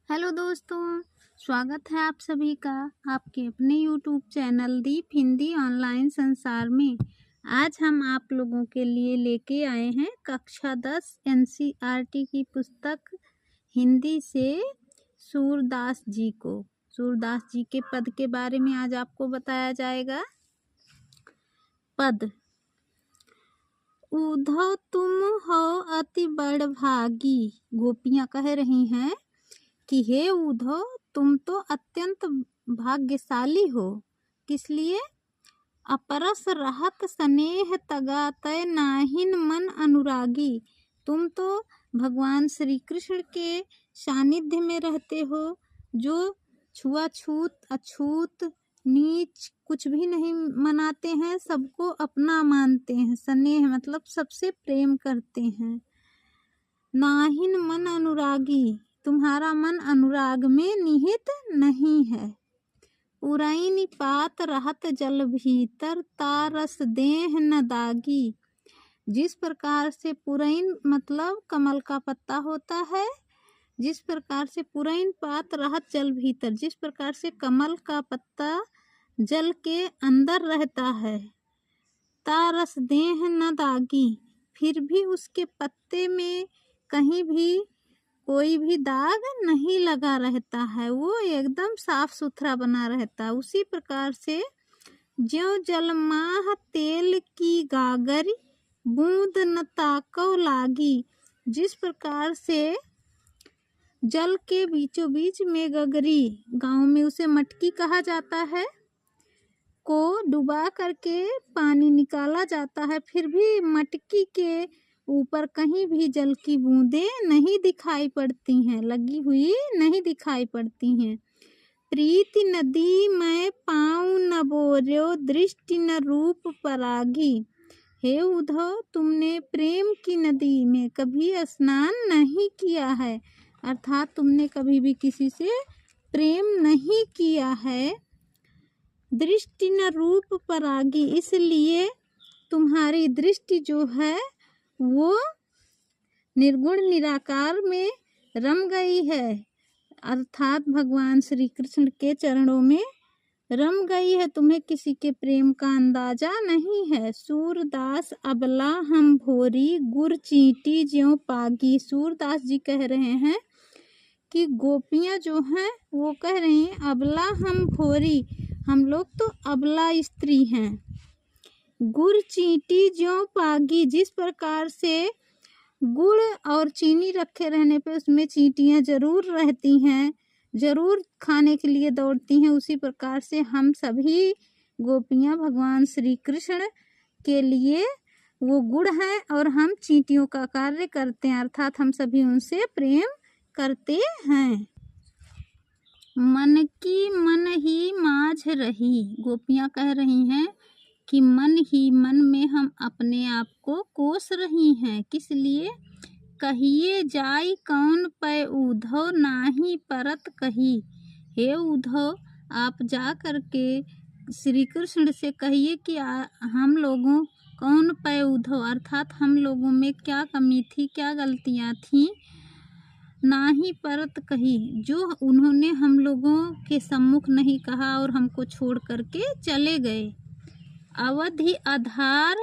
Hello दोस्तों, स्वागत है आप सभी का आपके अपने यूट्यूब चैनल दीप हिंदी ऑनलाइन संसार में। आज हम आप लोगों के लिए लेके आए हैं कक्षा 10 एनसीईआरटी की पुस्तक हिंदी से सूरदास जी को। सूरदास जी के पद के बारे में आज आपको बताया जाएगा। पद। उद्धव तुम हो अति बड़ भागी। गोपियाँ कह रही हैं कि हे उद्धव, तुम तो अत्यंत भाग्यशाली हो। किस लिए? अपरस रहत स्नेह तगा तय नाहिन मन अनुरागी। तुम तो भगवान श्री कृष्ण के सानिध्य में रहते हो, जो छुआछूत अछूत नीच कुछ भी नहीं मनाते हैं, सबको अपना मानते हैं। स्नेह मतलब सबसे प्रेम करते हैं। नाहिन मन अनुरागी, तुम्हारा मन अनुराग में निहित नहीं है। पुरैन पात रहत जल भीतर तारस देह न दागी। जिस प्रकार से पुरैन मतलब कमल का पत्ता होता है, जिस प्रकार से पुरैन पात रहत जल भीतर, जिस प्रकार से कमल का पत्ता जल के अंदर रहता है, तारस देह न दागी, फिर भी उसके पत्ते में कहीं भी कोई भी दाग नहीं लगा रहता है, वो एकदम साफ सुथरा बना रहता है। उसी प्रकार से ज्यों जलमाह तेल की गागरी बूंद न ताको लागी। जिस प्रकार से जल के बीचों बीच में गगरी, गांव में उसे मटकी कहा जाता है, को डुबा करके पानी निकाला जाता है, फिर भी मटकी के ऊपर कहीं भी जल की बूंदें नहीं दिखाई पड़ती हैं, लगी हुई नहीं दिखाई पड़ती हैं। प्रीति नदी में पाँव न बोर्यो दृष्टि न रूप परागी। हे उद्धव, तुमने प्रेम की नदी में कभी स्नान नहीं किया है, अर्थात तुमने कभी भी किसी से प्रेम नहीं किया है। दृष्टि न रूप परागी, इसलिए तुम्हारी दृष्टि जो है वो निर्गुण निराकार में रम गई है, अर्थात भगवान श्री कृष्ण के चरणों में रम गई है। तुम्हें किसी के प्रेम का अंदाजा नहीं है। सूरदास अबला हम भोरी गुर चींटी ज्यों पागी। सूरदास जी कह रहे हैं कि गोपियाँ जो हैं वो कह रही हैं अबला हम भोरी, हम लोग तो अबला स्त्री हैं। गुड़ चींटी ज्यों पागी, जिस प्रकार से गुड़ और चीनी रखे रहने पे उसमें चींटियाँ जरूर रहती हैं, जरूर खाने के लिए दौड़ती हैं, उसी प्रकार से हम सभी गोपियाँ भगवान श्री कृष्ण के लिए वो गुड़ हैं और हम चींटियों का कार्य करते हैं, अर्थात हम सभी उनसे प्रेम करते हैं। मन की मन ही माझ रही। गोपियाँ कह रही हैं कि मन ही मन में हम अपने आप को कोस रही हैं। किस लिए? कहिए जाई कौन पै उद्धव नाही परत कही। हे उद्धव, आप जा करके श्री कृष्ण से कहिए कि हम लोगों कौन पै उद्धव, अर्थात हम लोगों में क्या कमी थी, क्या गलतियाँ थीं, नाही परत कही, जो उन्होंने हम लोगों के सम्मुख नहीं कहा और हमको छोड़ करके चले गए। अवधि आधार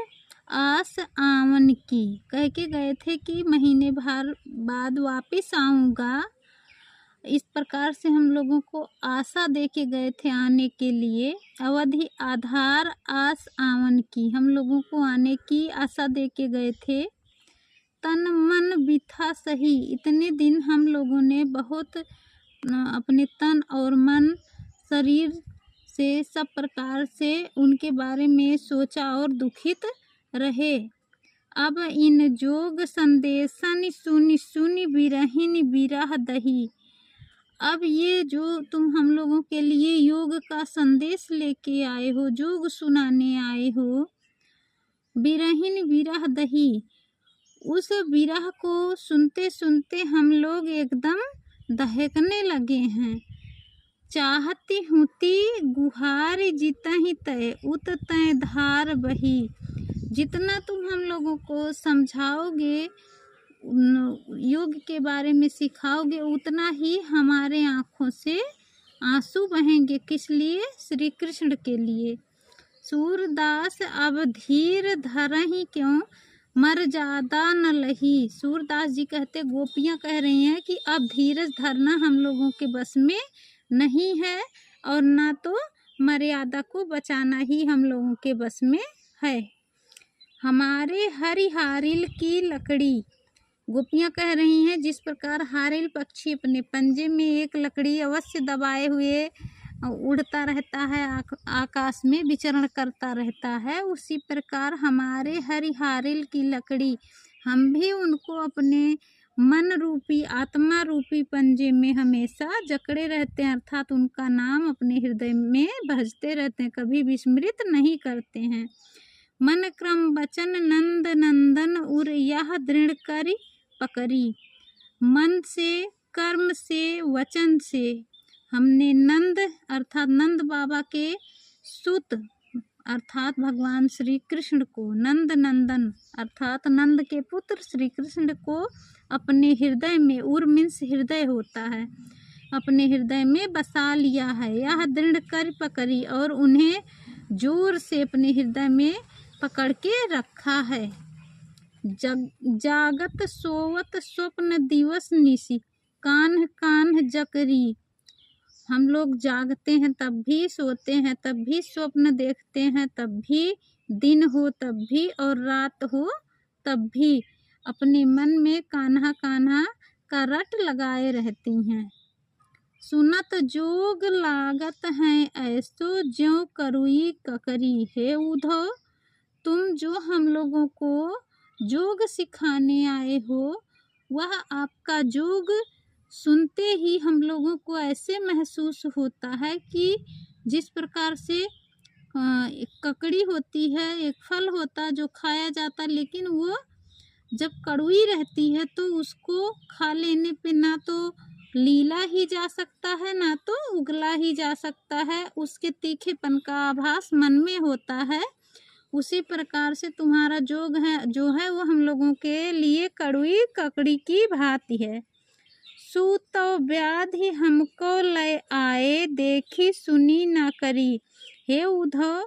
आस आवन की, कह के गए थे कि महीने भर बाद वापस आऊँगा। इस प्रकार से हम लोगों को आशा दे के गए थे आने के लिए। अवधि आधार आस आवन की, हम लोगों को आने की आशा दे के गए थे। तन मन बिथा सही, इतने दिन हम लोगों ने बहुत अपने तन और मन शरीर से सब प्रकार से उनके बारे में सोचा और दुखित रहे। अब इन जोग संदेशन सुनि सुनि बिरहिन बिरह दही। अब ये जो तुम हम लोगों के लिए योग का संदेश लेके आए हो, जोग सुनाने आए हो, बिरहिन बिरह दही, उस विरह को सुनते सुनते हम लोग एकदम दहकने लगे हैं। चाहती हुती गुहार जितहि तय उत तय धार बही। जितना तुम हम लोगों को समझाओगे योग के बारे में सिखाओगे उतना ही हमारे आँखों से आंसू बहेंगे। किस लिए? श्री कृष्ण के लिए। सूरदास अब धीर धरहि क्यों, मर्यादा न लही। सूरदास जी कहते, गोपियाँ कह रही हैं कि अब धीरज धरना हम लोगों के बस में नहीं है और ना तो मर्यादा को बचाना ही हम लोगों के बस में है। हमारे हरिहारिल की लकड़ी, गोपियाँ कह रही हैं जिस प्रकार हारिल पक्षी अपने पंजे में एक लकड़ी अवश्य दबाए हुए उड़ता रहता है, आकाश में विचरण करता रहता है, उसी प्रकार हमारे हरिहारिल की लकड़ी, हम भी उनको अपने मन रूपी आत्मा रूपी पंजे में हमेशा जकड़े रहते हैं, अर्थात उनका नाम अपने हृदय में भजते रहते हैं, कभी विस्मृत नहीं करते हैं। मन क्रम वचन नंद नंदन उर यह दृढ़ करी पकड़ी। मन से, कर्म से, वचन से हमने नंद अर्थात नंद बाबा के सुत अर्थात भगवान श्री कृष्ण को, नंद नंदन अर्थात नंद के पुत्र श्री कृष्ण को अपने हृदय में, उर मीन्स हृदय होता है, अपने हृदय में बसा लिया है। यह दृढ़ कर पकड़ी और उन्हें जोर से अपने हृदय में पकड़ के रखा है। जागत सोवत स्वप्न दिवस निशी, कान्ह कान्ह जकरी। हम लोग जागते हैं तब भी, सोते हैं तब भी, स्वप्न देखते हैं तब भी, दिन हो तब भी और रात हो तब भी अपने मन में कान्हा कान्हा का रट लगाए रहती हैं। सुनत जोग लागत हैं ऐसो ज्यों करुई ककरी। हे उद्धव, तुम जो हम लोगों को जोग सिखाने आए हो, वह आपका जोग सुनते ही हम लोगों को ऐसे महसूस होता है कि जिस प्रकार से एक ककड़ी होती है, एक फल होता है जो खाया जाता है, लेकिन वो जब कड़वी रहती है तो उसको खा लेने पे ना तो लीला ही जा सकता है ना तो उगला ही जा सकता है, उसके तीखेपन का आभास मन में होता है। उसी प्रकार से तुम्हारा जोग है जो है वो हम लोगों के लिए कड़वी ककड़ी की भांति है। सूतो व्याधि हमको लय आए, देखी सुनी ना करी। हे उद्धव,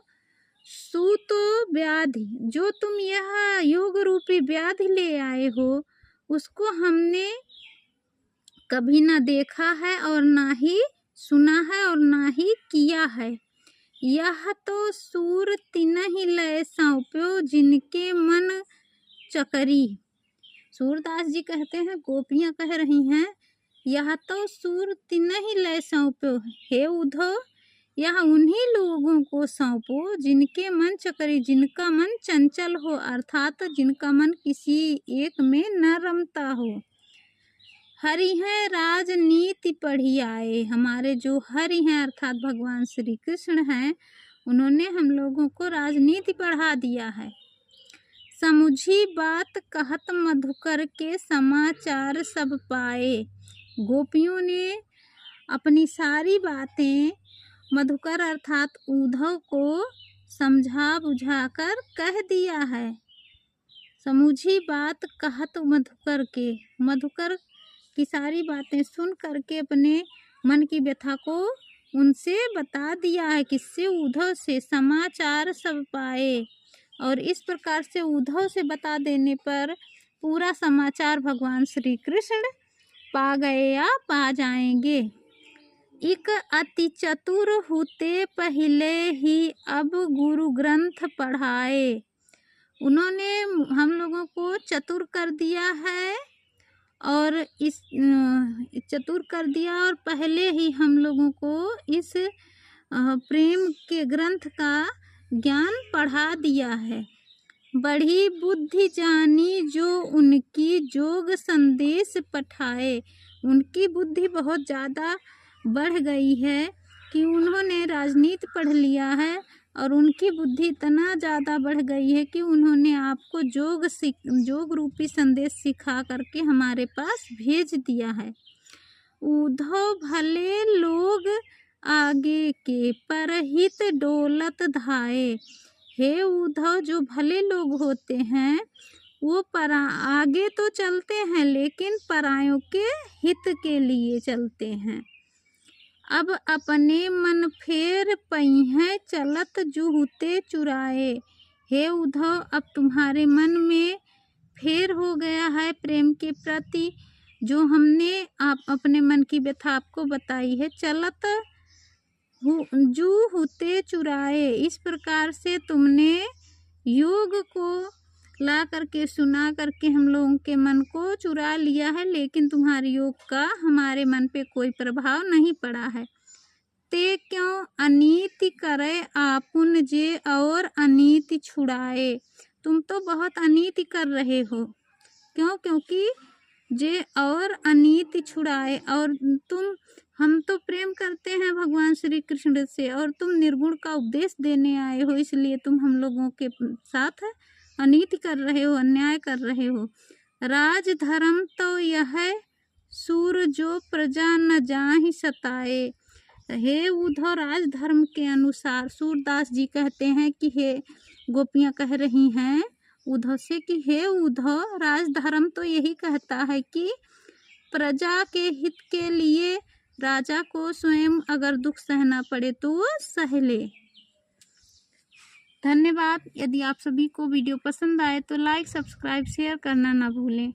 सूतो व्याधि, जो तुम यह योग रूपी व्याधि ले आए हो उसको हमने कभी ना देखा है और ना ही सुना है और ना ही किया है। यह तो सूर तिनहि लय सौंप्यो, जिनके मन चकरी। सूरदास जी कहते हैं, गोपियाँ कह रही हैं, यह तो सूर तिनहि लय सौंप्यो। हे उद्धव, यह उन्हीं लोगों को सौंपो जिनके मन चकरी, जिनका मन चंचल हो, अर्थात जिनका मन किसी एक में न रमता हो। हरि हैं राजनीति पढ़ी आए, हमारे जो हरि हैं अर्थात भगवान श्री कृष्ण हैं, उन्होंने हम लोगों को राजनीति पढ़ा दिया है। समुझी बात कहत मधुकर के, समाचार सब पाए। गोपियों ने अपनी सारी बातें मधुकर अर्थात उद्धव को समझा बुझाकर कह दिया है। समुझी बात कहत मधुकर के, मधुकर की सारी बातें सुन करके अपने मन की व्यथा को उनसे बता दिया है। किससे? उद्धव से। समाचार सब पाए, और इस प्रकार से उद्धव से बता देने पर पूरा समाचार भगवान श्री कृष्ण पा गए या पा जाएंगे। एक अति चतुर होते पहले ही अब गुरु ग्रंथ पढ़ाए। उन्होंने हम लोगों को चतुर कर दिया है और इस चतुर कर दिया और पहले ही हम लोगों को इस प्रेम के ग्रंथ का ज्ञान पढ़ा दिया है। बड़ी बुद्धि जानी जो उनकी जोग संदेश पठाए। उनकी बुद्धि बहुत ज़्यादा बढ़ गई है कि उन्होंने राजनीति पढ़ लिया है और उनकी बुद्धि इतना ज़्यादा बढ़ गई है कि उन्होंने आपको जोग रूपी संदेश सिखा करके हमारे पास भेज दिया है। उद्धव भले लोग आगे के परहित डोलत धाये। हे उद्धव, जो भले लोग होते हैं वो आगे तो चलते हैं लेकिन परायों के हित के लिए चलते हैं। अब अपने मन फेर पई हैं चलत जूहुते चुराए। हे उद्धव, अब तुम्हारे मन में फेर हो गया है प्रेम के प्रति, जो हमने आप अपने मन की व्यथा आपको बताई है। चलत जूहुते चुराए, इस प्रकार से तुमने योग को ला करके सुना करके हम लोगों के मन को चुरा लिया है, लेकिन तुम्हारे योग का हमारे मन पे कोई प्रभाव नहीं पड़ा है। ते क्यों अनीति करे आपुन जे और अनीति छुड़ाए। तुम तो बहुत अनीति कर रहे हो। क्यों? क्योंकि जे और अनीति छुड़ाए, और हम तो प्रेम करते हैं भगवान श्री कृष्ण से, और तुम निर्गुण का उपदेश देने आए हो, इसलिए तुम हम लोगों के साथ अनीति कर रहे हो, अन्याय कर रहे हो। राज धर्म तो यह सूर जो प्रजा न जाहि सताए। हे उद्धव, राजधर्म के अनुसार सूरदास जी कहते हैं कि हे गोपियाँ कह रही हैं उद्धव से कि हे उद्धव, राजधर्म तो यही कहता है कि प्रजा के हित के लिए राजा को स्वयं अगर दुख सहना पड़े तो वो सह ले। धन्यवाद। यदि आप सभी को वीडियो पसंद आए तो लाइक, सब्सक्राइब, शेयर करना ना भूलें।